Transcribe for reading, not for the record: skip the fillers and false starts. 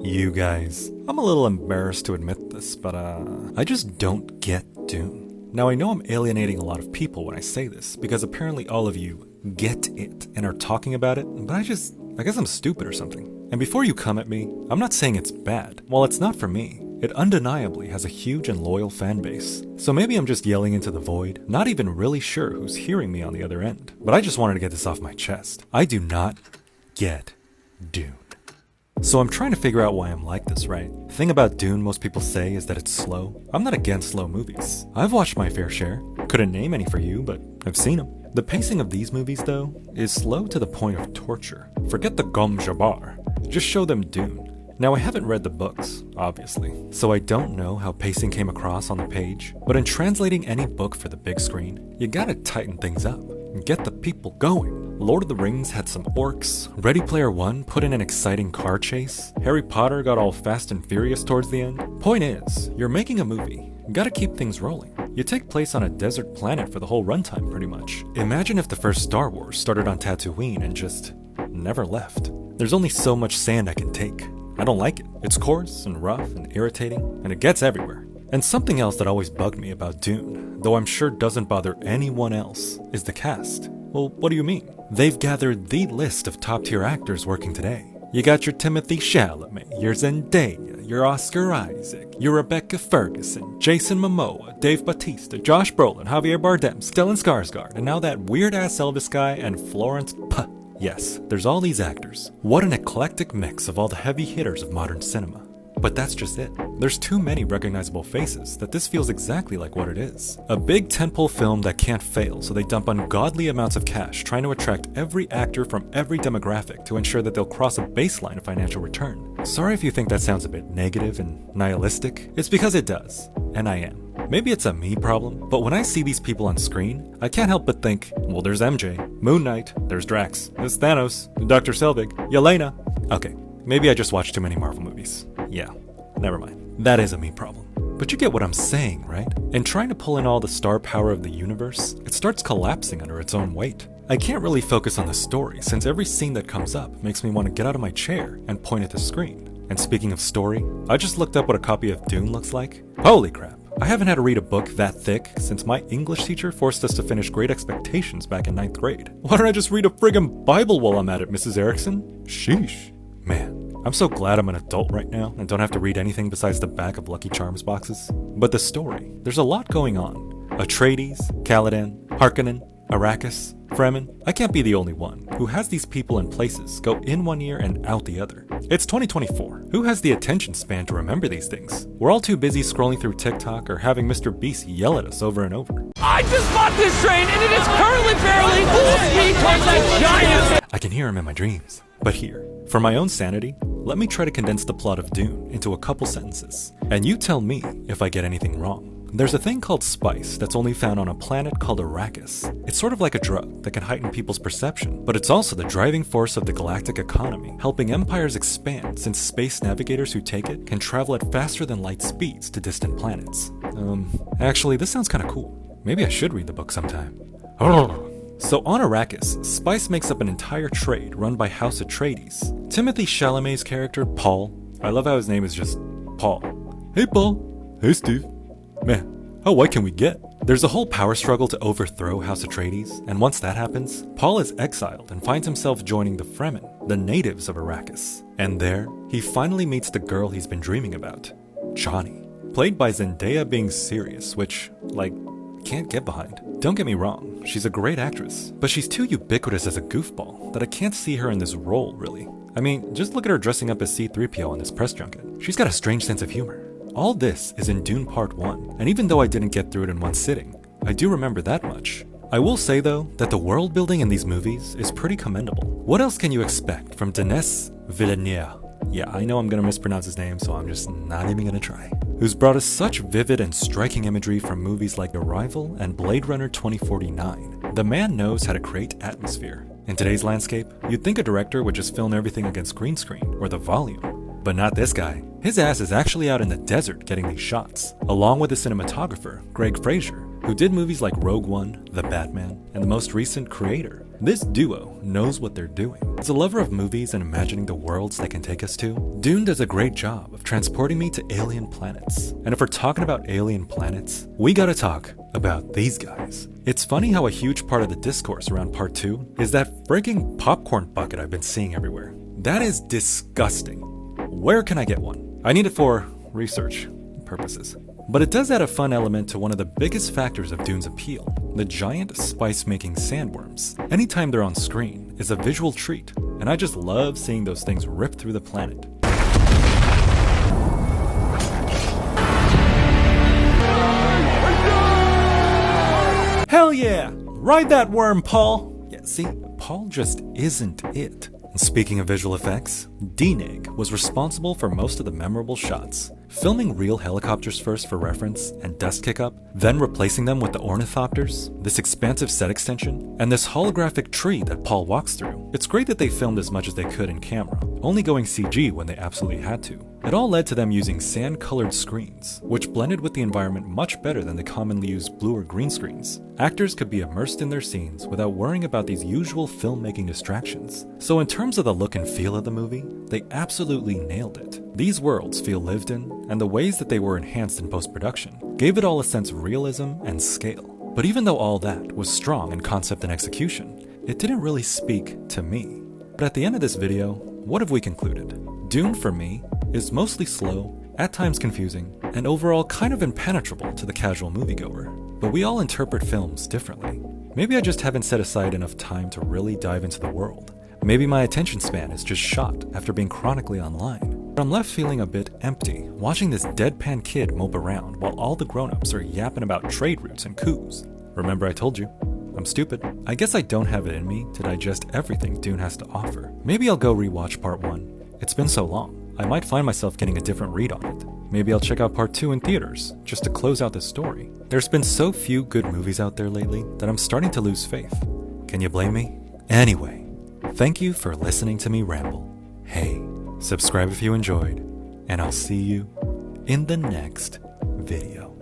You guys, I'm a little embarrassed to admit this, but I just don't get Dune. Now I know I'm alienating a lot of people when I say this, because apparently all of you get it and are talking about it, but I guess I'm stupid or something. And before you come at me, I'm not saying it's bad. While it's not for me, it undeniably has a huge and loyal fan base. So maybe I'm just yelling into the void, not even really sure who's hearing me on the other end. But I just wanted to get this off my chest. I do not get Dune. So I'm trying to figure out why I'm like this, right? The thing about Dune most people say is that it's slow. I'm not against slow movies. I've watched my fair share. Couldn't name any for you, but I've seen them. The pacing of these movies, though, is slow to the point of torture. Forget the Gom Jabbar. Just show them Dune. Now, I haven't read the books, obviously, so I don't know how pacing came across on the page, but in translating any book for the big screen, you gotta tighten things up and get the people going. Lord of the Rings had some orcs, Ready Player One put in an exciting car chase, Harry Potter got all fast and furious towards the end. Point is, you're making a movie, you gotta keep things rolling. You take place on a desert planet for the whole runtime pretty much. Imagine if the first Star Wars started on Tatooine and just never left. There's only so much sand I can take. I don't like it. It's coarse and rough and irritating, and it gets everywhere. And something else that always bugged me about Dune, though I'm sure doesn't bother anyone else, is the cast. Well, what do you mean? They've gathered the list of top-tier actors working today. You got your Timothy Chalamet, your Zendaya, your Oscar Isaac, your Rebecca Ferguson, Jason Momoa, Dave Bautista, Josh Brolin, Javier Bardem, Stellan Skarsgård, and now that weird-ass Elvis guy and Florence Puh. Yes, there's all these actors. What an eclectic mix of all the heavy hitters of modern cinema. But that's just it. There's too many recognizable faces that this feels exactly like what it is. A big tentpole film that can't fail, so they dump ungodly amounts of cash trying to attract every actor from every demographic to ensure that they'll cross a baseline of financial return. Sorry if you think that sounds a bit negative and nihilistic. It's because it does, and I am. Maybe it's a me problem, but when I see these people on screen, I can't help but think, well, there's MJ, Moon Knight, there's Drax, there's Thanos, Dr. Selvig, Yelena. Okay, maybe I just watched too many Marvel movies. Yeah, never mind. That is a me problem. But you get what I'm saying, right? In trying to pull in all the star power of the universe, it starts collapsing under its own weight. I can't really focus on the story since every scene that comes up makes me want to get out of my chair and point at the screen. And speaking of story, I just looked up what a copy of Dune looks like. Holy crap. I haven't had to read a book that thick since my English teacher forced us to finish Great Expectations back in 9th grade. Why don't I just read a friggin' Bible while I'm at it, Mrs. Erickson? Sheesh. Man, I'm so glad I'm an adult right now and don't have to read anything besides the back of Lucky Charms boxes. But the story, there's a lot going on. Atreides, Caladan, Harkonnen, Arrakis, Fremen. I can't be the only one who has these people and places go in one ear and out the other. It's 2024. Who has the attention span to remember these things? We're all too busy scrolling through TikTok or having Mr. Beast yell at us over and over. I just bought this train and it is currently barreling full speed towards that giant... I can hear him in my dreams. But here, for my own sanity, let me try to condense the plot of Dune into a couple sentences. And you tell me if I get anything wrong. There's a thing called spice that's only found on a planet called Arrakis. It's sort of like a drug that can heighten people's perception, but it's also the driving force of the galactic economy, helping empires expand since space navigators who take it can travel at faster than light speeds to distant planets. Actually, this sounds kind of cool. Maybe I should read the book sometime. So on Arrakis, spice makes up an entire trade run by House Atreides. Timothy Chalamet's character, Paul, I love how his name is just Paul. Hey Paul. Hey Steve. Man, how white can we get? There's a whole power struggle to overthrow House Atreides, and once that happens, Paul is exiled and finds himself joining the Fremen, the natives of Arrakis. And there, he finally meets the girl he's been dreaming about, Chani. Played by Zendaya being serious, which, can't get behind. Don't get me wrong, she's a great actress, but she's too ubiquitous as a goofball that I can't see her in this role, really. I mean, just look at her dressing up as C-3PO in this press junket. She's got a strange sense of humor. All this is in Dune Part 1, and even though I didn't get through it in one sitting, I do remember that much. I will say though, that the world building in these movies is pretty commendable. What else can you expect from Denis Villeneuve? Yeah, I know I'm gonna mispronounce his name, so I'm just not even gonna try. Who's brought us such vivid and striking imagery from movies like Arrival and Blade Runner 2049. The man knows how to create atmosphere. In today's landscape, you'd think a director would just film everything against green screen or the volume. But not this guy. His ass is actually out in the desert getting these shots, along with the cinematographer, Greg Fraser, who did movies like Rogue One, The Batman, and the most recent Creator. This duo knows what they're doing. As a lover of movies and imagining the worlds they can take us to, Dune does a great job of transporting me to alien planets. And if we're talking about alien planets, we gotta talk about these guys. It's funny how a huge part of the discourse around part 2 is that frigging popcorn bucket I've been seeing everywhere. That is disgusting. Where can I get one? I need it for research purposes. But it does add a fun element to one of the biggest factors of Dune's appeal, the giant spice-making sandworms. Anytime they're on screen is a visual treat, and I just love seeing those things rip through the planet. Hell yeah! Ride that worm, Paul! Yeah, see, Paul just isn't it. And speaking of visual effects, D-Nig was responsible for most of the memorable shots. Filming real helicopters first for reference and dust kick-up, then replacing them with the ornithopters, this expansive set extension, and this holographic tree that Paul walks through. It's great that they filmed as much as they could in camera, only going CG when they absolutely had to. It all led to them using sand-colored screens, which blended with the environment much better than the commonly used blue or green screens. Actors could be immersed in their scenes without worrying about these usual filmmaking distractions. So in terms of the look and feel of the movie, they absolutely nailed it. These worlds feel lived in, and the ways that they were enhanced in post-production gave it all a sense of realism and scale. But even though all that was strong in concept and execution, it didn't really speak to me. But at the end of this video, what have we concluded? Dune, for me, is mostly slow, at times confusing, and overall kind of impenetrable to the casual moviegoer. But we all interpret films differently. Maybe I just haven't set aside enough time to really dive into the world. Maybe my attention span is just shot after being chronically online. But I'm left feeling a bit empty, watching this deadpan kid mope around while all the grown-ups are yapping about trade routes and coups. Remember I told you, I'm stupid. I guess I don't have it in me to digest everything Dune has to offer. Maybe I'll go rewatch part 1. It's been so long. I might find myself getting a different read on it. Maybe I'll check out part 2 in theaters, just to close out the story. There's been so few good movies out there lately that I'm starting to lose faith. Can you blame me? Anyway, thank you for listening to me ramble. Hey, subscribe if you enjoyed, and I'll see you in the next video.